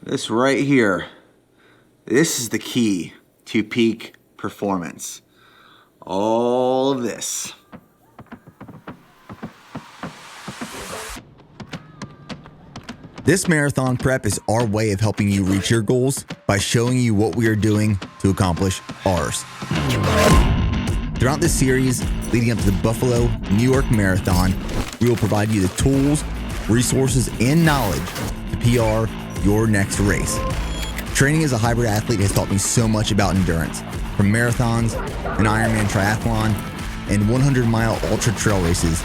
This right here, this is the key to peak performance. All of this. This marathon prep is our way of helping you reach your goals by showing you what we are doing to accomplish ours. Throughout this series, leading up to the Buffalo, New York Marathon, we will provide you the tools, resources, and knowledge to PR your next race. Training as a hybrid athlete has taught me so much about endurance, from marathons, an Ironman triathlon, and 100-mile ultra trail races.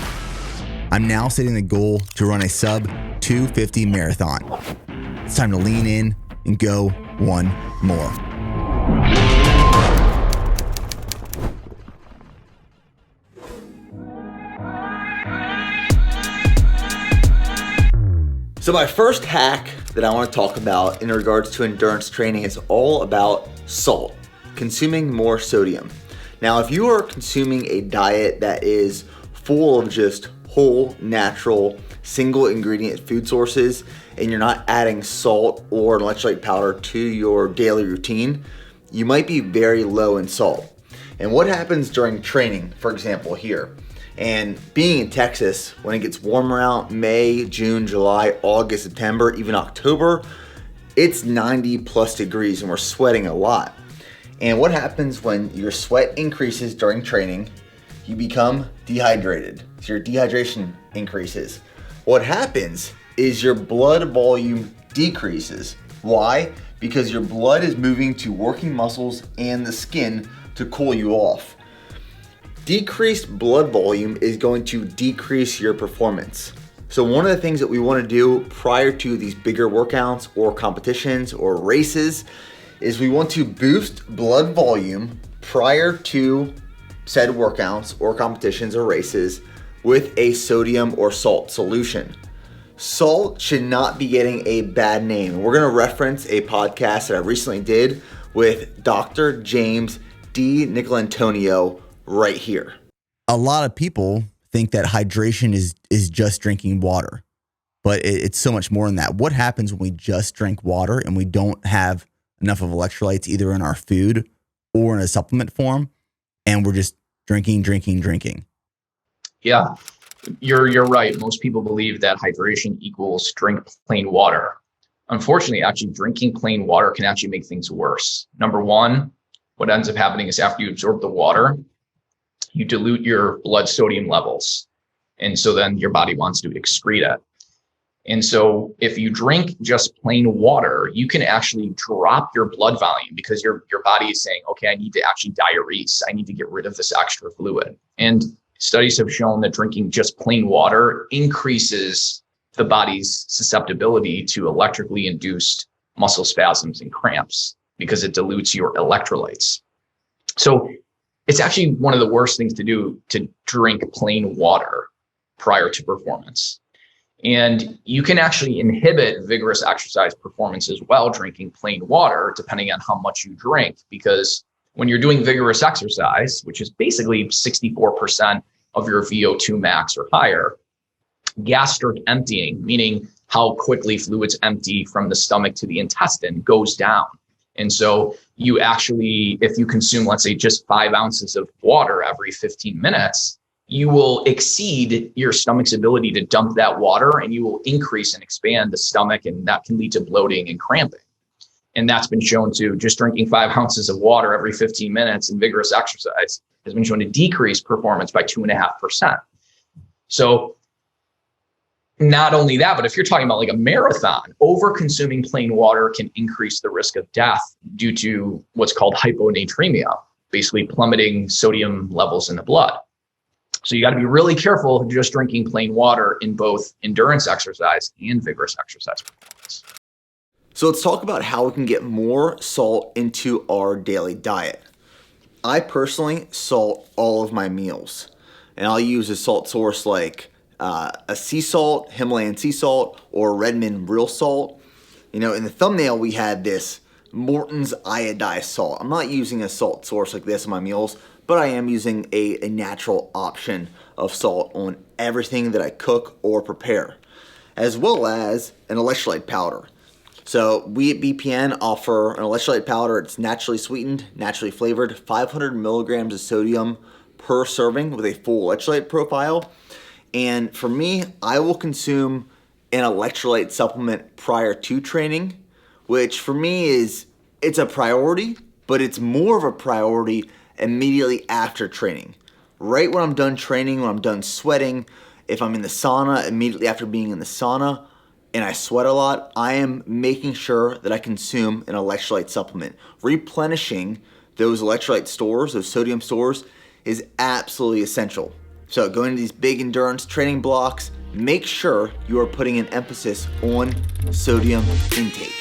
I'm now setting the goal to run a sub 250 marathon. It's time to lean in and go one more. So my first hack that I want to talk about in regards to endurance training is all about salt, consuming more sodium. Now, if you are consuming a diet that is full of just whole, natural, single ingredient food sources, and you're not adding salt or an electrolyte powder to your daily routine, you might be very low in salt. And what happens during training, for example, here, and being in Texas, when it gets warmer out, May, June, July, August, September, even October, it's 90 plus degrees and we're sweating a lot. And what happens when your sweat increases during training? You become dehydrated. So your dehydration increases. What happens is your blood volume decreases. Why? Because your blood is moving to working muscles and the skin to cool you off. Decreased blood volume is going to decrease your performance. So one of the things that we want to do prior to these bigger workouts or competitions or races is we want to boost blood volume prior to said workouts or competitions or races with a sodium or salt solution. Salt should not be getting a bad name. We're going to reference a podcast that I recently did with Dr. James D. Nicolantonio right here. A lot of people think that hydration is just drinking water, but it's so much more than that. What happens when we just drink water and we don't have enough of electrolytes either in our food or in a supplement form, and we're just drinking? Yeah, you're right. Most people believe that hydration equals drink plain water. Unfortunately, actually drinking plain water can actually make things worse. Number one, what ends up happening is after you absorb the water, you dilute your blood sodium levels. And so then your body wants to excrete it. And so if you drink just plain water, you can actually drop your blood volume because your body is saying, okay, I need to actually diurese. I need to get rid of this extra fluid. And studies have shown that drinking just plain water increases the body's susceptibility to electrically induced muscle spasms and cramps because it dilutes your electrolytes. So it's actually one of the worst things to do to drink plain water prior to performance. And you can actually inhibit vigorous exercise performance as well, drinking plain water, depending on how much you drink, because when you're doing vigorous exercise, which is basically 64% of your VO2 max or higher, gastric emptying, meaning how quickly fluids empty from the stomach to the intestine, goes down. And so you actually, if you consume, let's say, just 5 ounces of water every 15 minutes, you will exceed your stomach's ability to dump that water, and you will increase and expand the stomach, and that can lead to bloating and cramping. And that's been shown to just drinking 5 ounces of water every 15 minutes in vigorous exercise has been shown to decrease performance by 2.5%. So not only that, but if you're talking about like a marathon, over consuming plain water can increase the risk of death due to what's called hyponatremia, basically plummeting sodium levels in the blood. So you got to be really careful just drinking plain water in both endurance exercise and vigorous exercise performance. So let's talk about how we can get more salt into our daily diet. I personally salt all of my meals, and I'll use a salt source like a sea salt, Himalayan sea salt, or Redmond real salt. You know, in the thumbnail we had this Morton's iodized salt. I'm not using a salt source like this in my meals, but I am using a natural option of salt on everything that I cook or prepare, as well as an electrolyte powder. So we at BPN offer an electrolyte powder. It's naturally sweetened, naturally flavored, 500 milligrams of sodium per serving with a full electrolyte profile. And for me, I will consume an electrolyte supplement prior to training, which for me it's a priority, but it's more of a priority immediately after training. Right when I'm done training, when I'm done sweating, if I'm in the sauna, immediately after being in the sauna and I sweat a lot, I am making sure that I consume an electrolyte supplement. Replenishing those electrolyte stores, those sodium stores, is absolutely essential. So going to these big endurance training blocks, make sure you are putting an emphasis on sodium intake.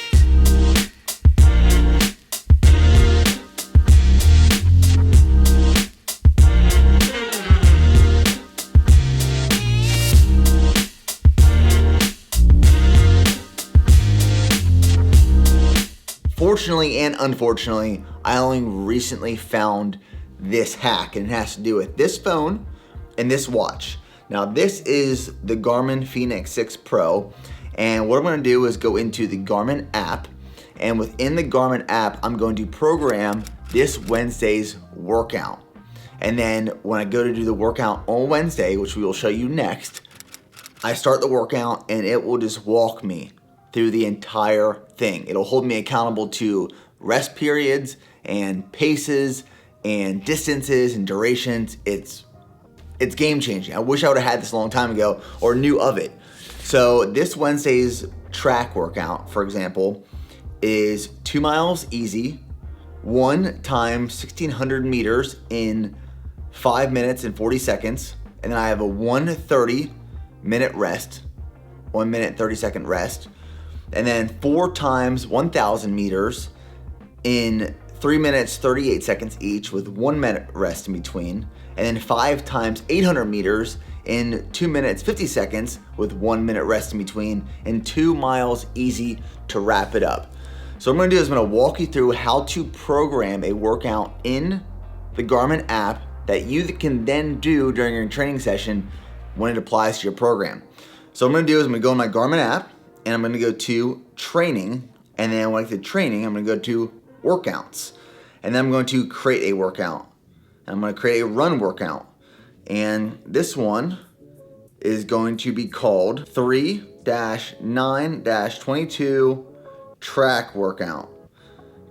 Fortunately and unfortunately, I only recently found this hack, and it has to do with this phone and this watch. Now this is the Garmin Fenix 6 Pro, and what I'm going to do is go into the Garmin app, and within the Garmin app I'm going to program this Wednesday's workout. And then when I go to do the workout on Wednesday, which we will show you next, I start the workout and it will just walk me through the entire thing. It'll hold me accountable to rest periods and paces and distances and durations. It's game changing. I wish I would have had this a long time ago or knew of it. So this Wednesday's track workout, for example, is 2 miles easy, 1 times 1600 meters in 5 minutes and 40 seconds. And then I have a 1:30 minute rest, 1 minute 30 second rest. And then 4 times 1000 meters in 3 minutes 38 seconds each with 1 minute rest in between. And then 5 times 800 meters in 2 minutes 50 seconds with 1 minute rest in between, and 2 miles easy to wrap it up. So what I'm gonna do is I'm gonna walk you through how to program a workout in the Garmin app that you can then do during your training session when it applies to your program. So what I'm gonna do is I'm gonna go in my Garmin app, and I'm gonna go to training, and then when I get to training, I'm gonna go to workouts. And then I'm going to create a workout. And I'm gonna create a run workout. And this one is going to be called 3-9-22 track workout,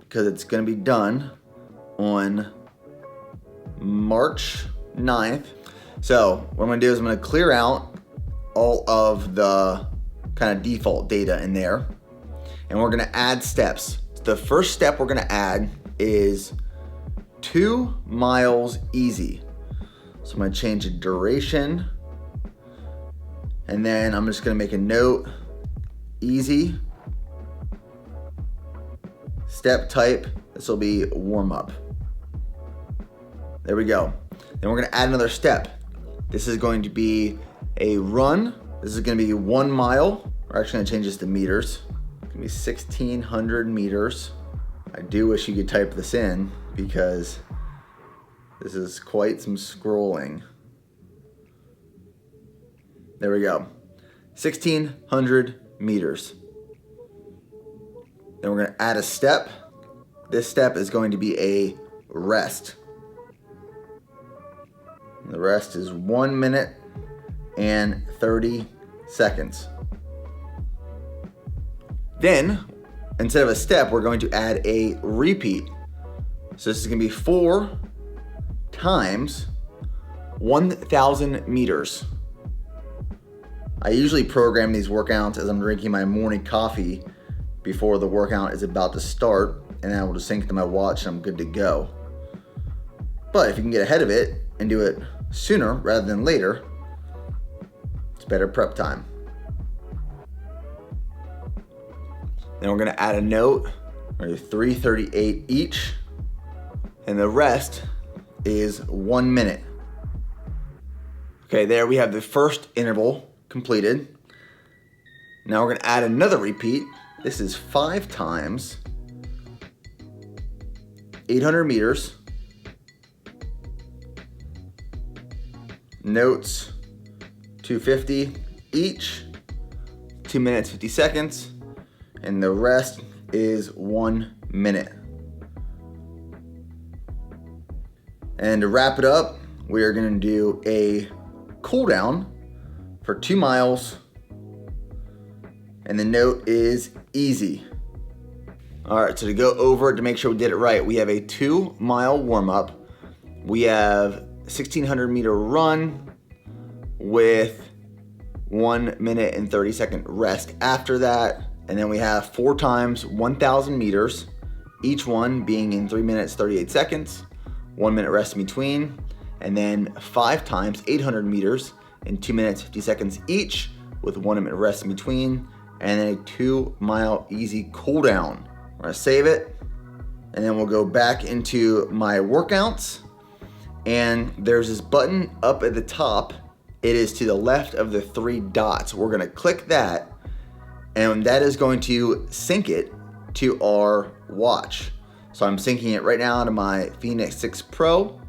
because it's gonna be done on March 9th. So what I'm gonna do is I'm gonna clear out all of the kind of default data in there, and we're gonna add steps. The first step we're gonna add is 2 miles easy. So I'm gonna change the duration, and then I'm just gonna make a note, easy, step type, this will be warm up. There we go. Then we're gonna add another step. This is going to be a run. This is gonna be 1 mile. We're actually gonna change this to meters. It's gonna be 1600 meters. I do wish you could type this in because this is quite some scrolling. There we go. 1600 meters. Then we're gonna add a step. This step is going to be a rest. And the rest is 1 minute and 30 seconds. Then, instead of a step, we're going to add a repeat. So this is gonna be 4 times 1000 meters. I usually program these workouts as I'm drinking my morning coffee before the workout is about to start, and then I will just sync to my watch and I'm good to go. But if you can get ahead of it and do it sooner rather than later, it's better prep time. Then we're gonna add a note, or 3:38 each, and the rest is 1 minute. Okay, there we have the first interval completed. Now we're gonna add another repeat. This is 5 times 800 meters. Notes, 250 each, 2 minutes, 50 seconds. and the rest is 1 minute. And to wrap it up, we are going to do a cool down for 2 miles, and the note is easy. All right, so to go over it to make sure we did it right, we have a 2 mile warm up. We have 1,600 meter run with 1 minute and 30-second rest after that. And then we have 4 times 1,000 meters, each one being in 3 minutes, 38 seconds, 1 minute rest in between, and then 5 times 800 meters in 2 minutes, 50 seconds each with 1 minute rest in between, and then a 2 mile easy cool down. I'm gonna save it, and then we'll go back into my workouts, and there's this button up at the top. It is to the left of the 3 dots. We're gonna click that, and that is going to sync it to our watch. So I'm syncing it right now to my Phoenix 6 Pro,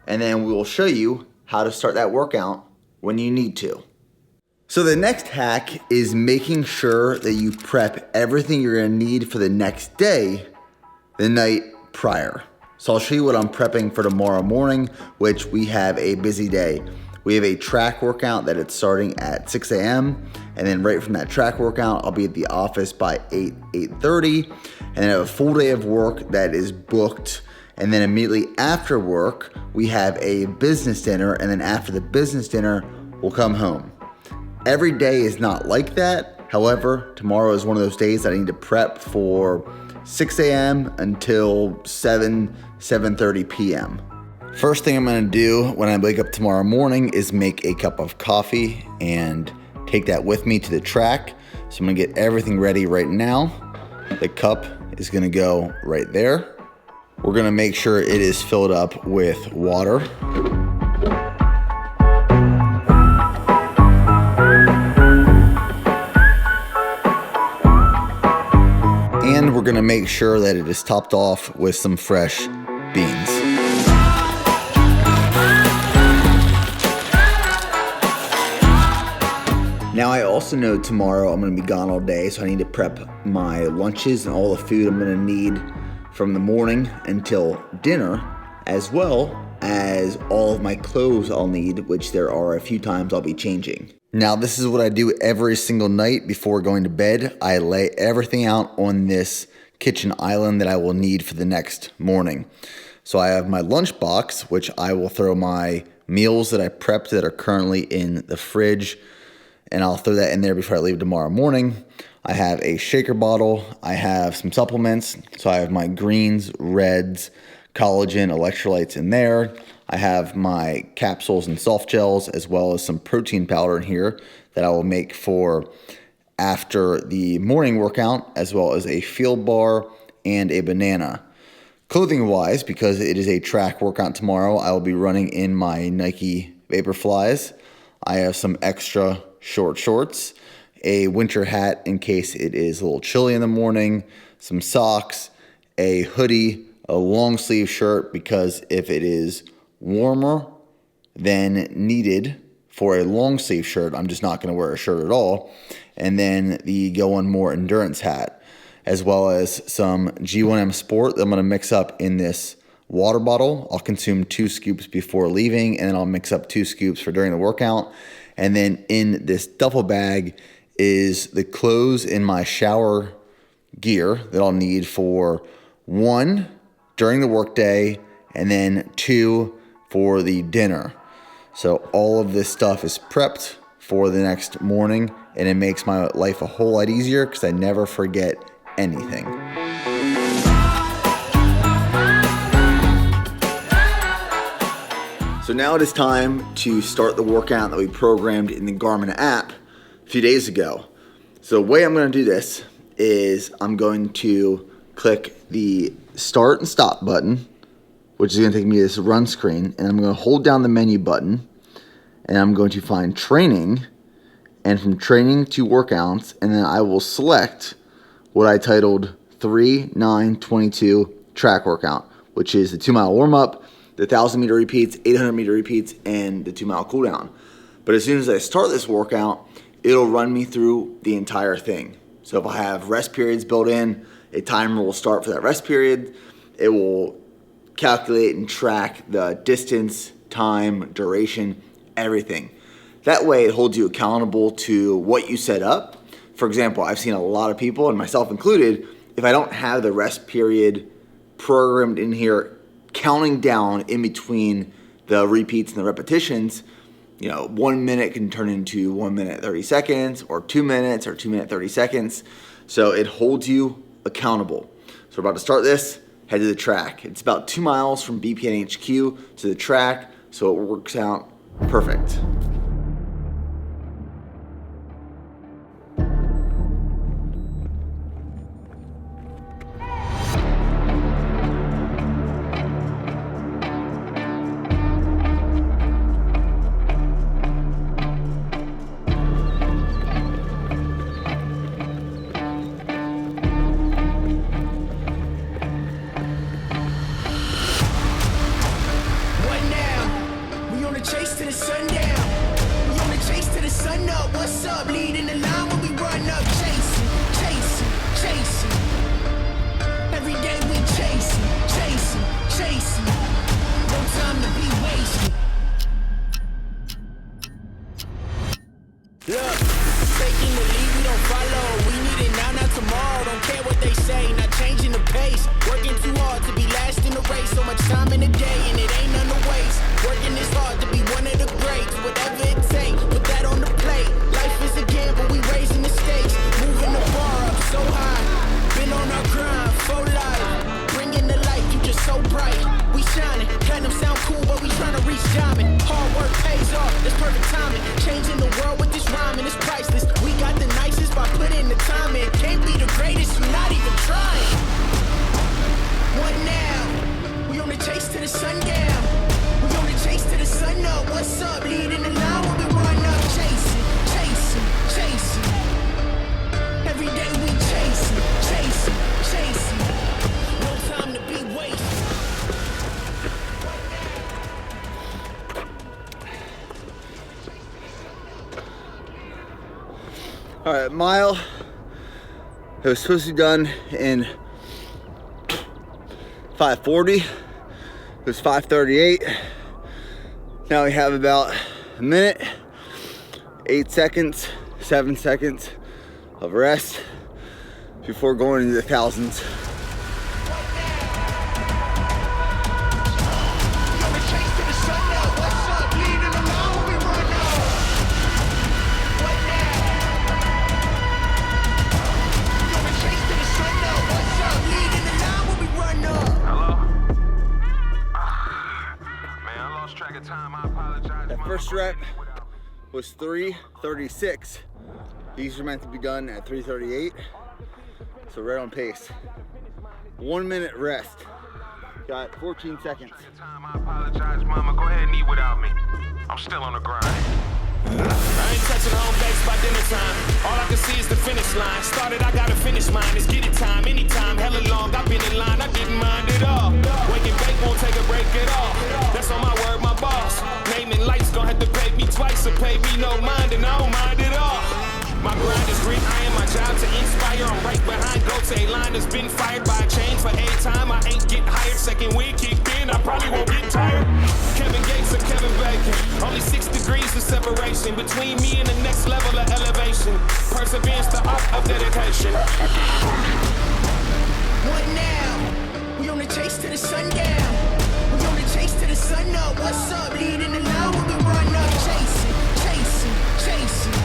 and then we will show you how to start that workout when you need to. So the next hack is making sure that you prep everything you're gonna need for the next day the night prior. So I'll show you what I'm prepping for tomorrow morning, which we have a busy day. We have a track workout that it's starting at 6 a.m. And then right from that track workout, I'll be at the office by 8:30. And then I have a full day of work that is booked. And then immediately after work, we have a business dinner. And then after the business dinner, we'll come home. Every day is not like that. However, tomorrow is one of those days that I need to prep for 6 a.m. until 7:30 p.m. First thing I'm gonna do when I wake up tomorrow morning is make a cup of coffee and take that with me to the track. So I'm gonna get everything ready right now. The cup is gonna go right there. We're gonna make sure it is filled up with water. And we're gonna make sure that it is topped off with some fresh beans. Now I also know tomorrow I'm gonna be gone all day, so I need to prep my lunches and all the food I'm gonna need from the morning until dinner, as well as all of my clothes I'll need, which there are a few times I'll be changing. Now this is what I do every single night before going to bed. I lay everything out on this kitchen island that I will need for the next morning. So I have my lunch box, which I will throw my meals that I prepped that are currently in the fridge, and I'll throw that in there before I leave tomorrow morning. I have a shaker bottle. I have some supplements. So I have my greens, reds, collagen, electrolytes in there. I have my capsules and soft gels, as well as some protein powder in here that I will make for after the morning workout, as well as a field bar and a banana. Clothing wise, because it is a track workout tomorrow, I will be running in my Nike Vaporflies. I have some extra short shorts, a winter hat in case it is a little chilly in the morning, some socks, a hoodie, a long sleeve shirt because if it is warmer than needed for a long sleeve shirt, I'm just not going to wear a shirt at all, and then the Go On More endurance hat, as well as some G1M Sport that I'm going to mix up in this water bottle. I'll consume 2 scoops before leaving, and then I'll mix up 2 scoops for during the workout. And then in this duffel bag is the clothes in my shower gear that I'll need for 1, during the workday, and then 2 for the dinner. So all of this stuff is prepped for the next morning, and it makes my life a whole lot easier because I never forget anything. So now it is time to start the workout that we programmed in the Garmin app a few days ago. So the way I'm going to do this is I'm going to click the start and stop button, which is going to take me to this run screen, and I'm going to hold down the menu button, and I'm going to find training, and from training to workouts, and then I will select what I titled 3-9-22 track workout, which is the 2 mile warm up, the 1,000 meter repeats, 800 meter repeats, and the 2 mile cool down. But as soon as I start this workout, it'll run me through the entire thing. So if I have rest periods built in, a timer will start for that rest period. It will calculate and track the distance, time, duration, everything. That way it holds you accountable to what you set up. For example, I've seen a lot of people, and myself included, if I don't have the rest period programmed in here, counting down in between the repeats and the repetitions, 1 minute can turn into 1 minute 30 seconds, or 2 minutes, or 2 minute 30 seconds. So it holds you accountable. So we're about to start this, head to the track. It's about 2 miles from BPN HQ to the track, so it works out perfect. All right, mile. It was supposed to be done in 5:40. It was 5:38. Now we have about a minute, 8 seconds, 7 seconds of rest before going into the thousands. That first rep was 3:36. These are meant to be done at 3:38. So right on pace. 1 minute rest. Got 14 seconds. I apologize, mama. Go ahead and eat without me. I'm still on the grind. I ain't touching home base by dinner time. All I can see is the finish line. Started, I gotta finish mine. It's get it time, anytime, hella long. I've been in line, I didn't mind it all. Wake and bake, won't take a break at all. That's on my word, my boss. Naming lights, gon' have to pay me twice or pay me no mind, and I don't mind it all. My grind is grit, I am my job to inspire. I'm right behind Gote, line has been fired by a chain for a time. I ain't get hired, second week kicked in, I probably won't get tired. Kevin Gates or Kevin Bacon, only 6 degrees of separation between me and the next level of elevation. Perseverance, the art of dedication. What now? We on the chase to the sundown. We on the chase to the sun up. What's up? Leading the line when we run up. Chasing, chasing, chasing.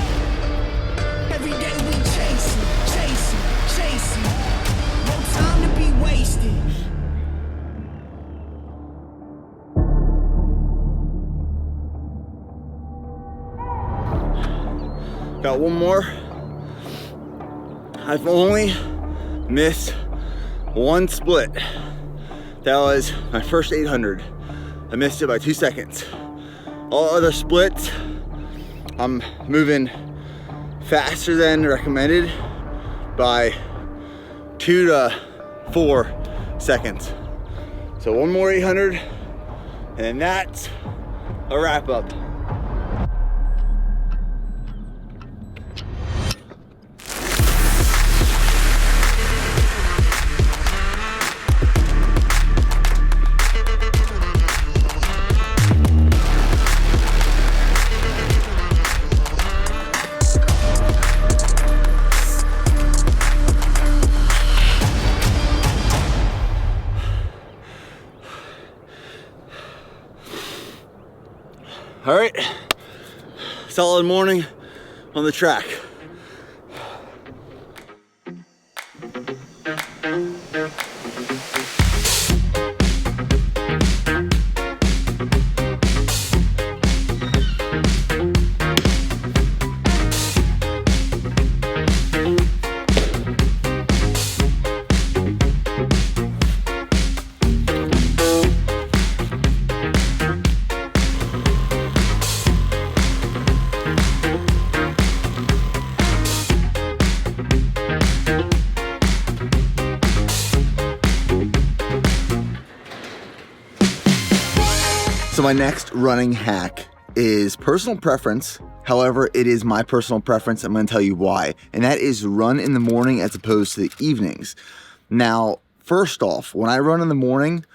Every day we chasing, chasing, chasing. No time to be wasted. Got one more. I've only missed one split. That was my first 800. I missed it by 2 seconds. All other splits, I'm moving faster than recommended by 2 to 4 seconds. So one more 800, and then that's a wrap up. All right, solid morning on the track. So my next running hack is personal preference. However, it is my personal preference. I'm going to tell you why. And that is run in the morning as opposed to the evenings. Now, first off, when I run in the morning,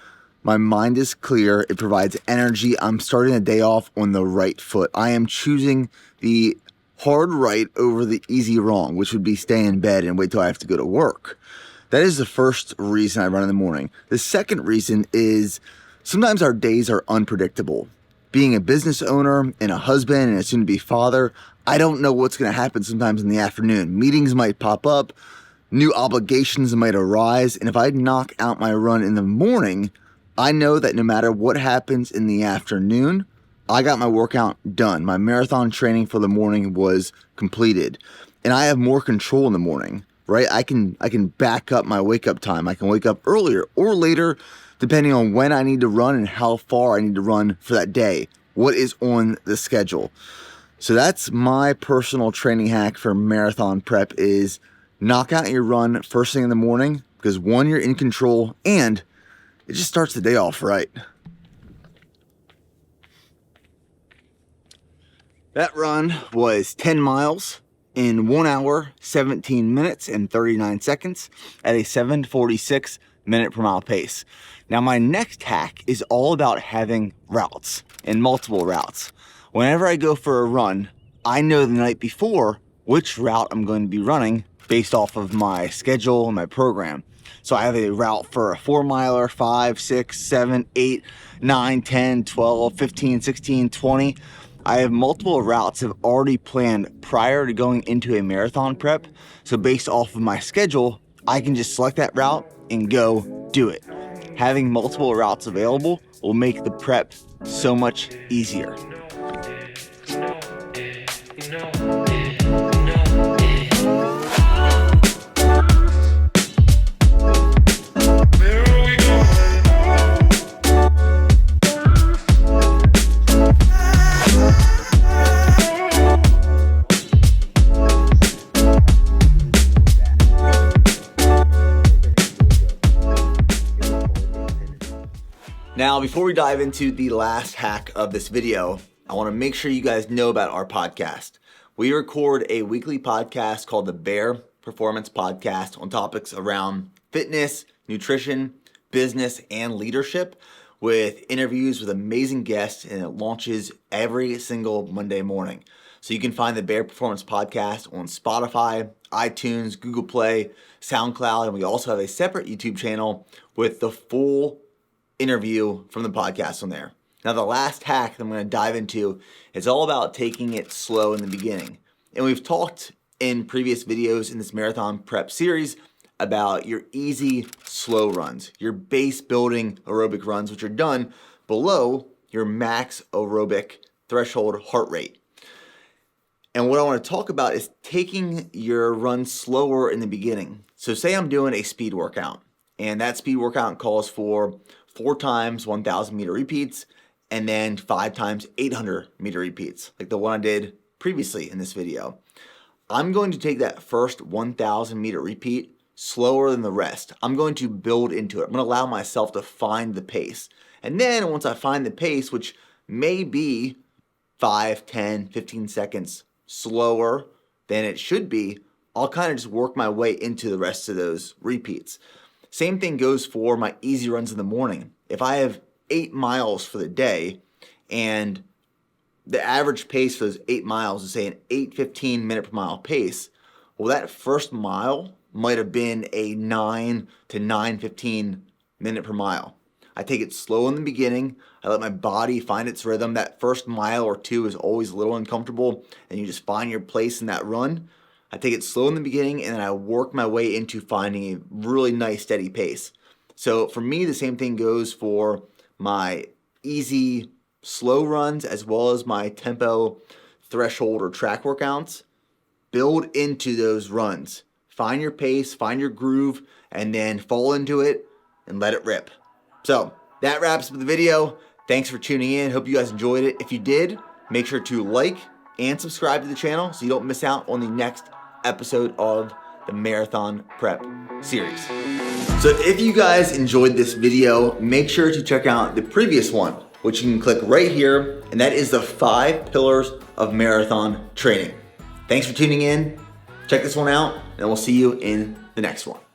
my mind is clear. It provides energy. I'm starting the day off on the right foot. I am choosing the hard right over the easy wrong, which would be stay in bed and wait till I have to go to work. That is the first reason I run in the morning. The second reason is sometimes our days are unpredictable. Being a business owner and a husband and a soon-to-be father, I don't know what's going to happen sometimes in the afternoon. Meetings might pop up, new obligations might arise, and if I knock out my run in the morning, I know that no matter what happens in the afternoon, I got my workout done. My marathon training for the morning was completed, and I have more control in the morning, right? I can back up my wake-up time. I can wake up earlier or later, depending on when I need to run and how far I need to run for that day, what is on the schedule. So that's my personal training hack for marathon prep is knock out your run first thing in the morning because one, you're in control and it just starts the day off right. That run was 10 miles in 1 hour, 17 minutes and 39 seconds at a 7:46 minute per mile pace. Now my next hack is all about having routes and multiple routes. Whenever I go for a run, I know the night before which route I'm going to be running based off of my schedule and my program. So I have a route for a 4 miler, 5, 6, 7, 8, 9, 10, 12, 15, 16, 20. I have multiple routes I've already planned prior to going into a marathon prep. So based off of my schedule, I can just select that route and go do it. Having multiple routes available will make the prep so much easier. Now, before we dive into the last hack of this video, I want to make sure you guys know about our podcast. We record a weekly podcast called the Bear Performance Podcast on topics around fitness, nutrition, business, and leadership with interviews with amazing guests, and it launches every single Monday morning. So you can find the Bear Performance Podcast on Spotify, iTunes, Google Play, SoundCloud, and we also have a separate YouTube channel with the full interview from the podcast on there. Now, the last hack that I'm going to dive into is all about taking it slow in the beginning. And we've talked in previous videos in this marathon prep series about your easy, slow runs, your base building aerobic runs, which are done below your max aerobic threshold heart rate. And what I want to talk about is taking your run slower in the beginning. So say I'm doing a speed workout, and that speed workout calls for 4 times 1,000 meter repeats, and then 5 times 800 meter repeats, like the one I did previously in this video. I'm going to take that first 1,000 meter repeat slower than the rest. I'm going to build into it. I'm going to allow myself to find the pace. And then once I find the pace, which may be 5, 10, 15 seconds slower than it should be, I'll kind of just work my way into the rest of those repeats. Same thing goes for my easy runs in the morning. If I have 8 miles for the day and the average pace for those 8 miles is say an 8:15 minute per mile pace, well, that first mile might have been a 9 to 9:15 minute per mile. I take it slow in the beginning. I let my body find its rhythm. That first mile or two is always a little uncomfortable, and you just find your place in that run. I take it slow in the beginning, and then I work my way into finding a really nice steady pace. So for me, the same thing goes for my easy, slow runs as well as my tempo, threshold, or track workouts. Build into those runs. Find your pace, find your groove, and then fall into it and let it rip. So that wraps up the video. Thanks for tuning in. Hope you guys enjoyed it. If you did, make sure to like and subscribe to the channel so you don't miss out on the next episode of the Marathon Prep series. So if you guys enjoyed this video, make sure to check out the previous one, which you can click right here, and that is the 5 pillars of marathon training. Thanks for tuning in. Check this one out, and we'll see you in the next one.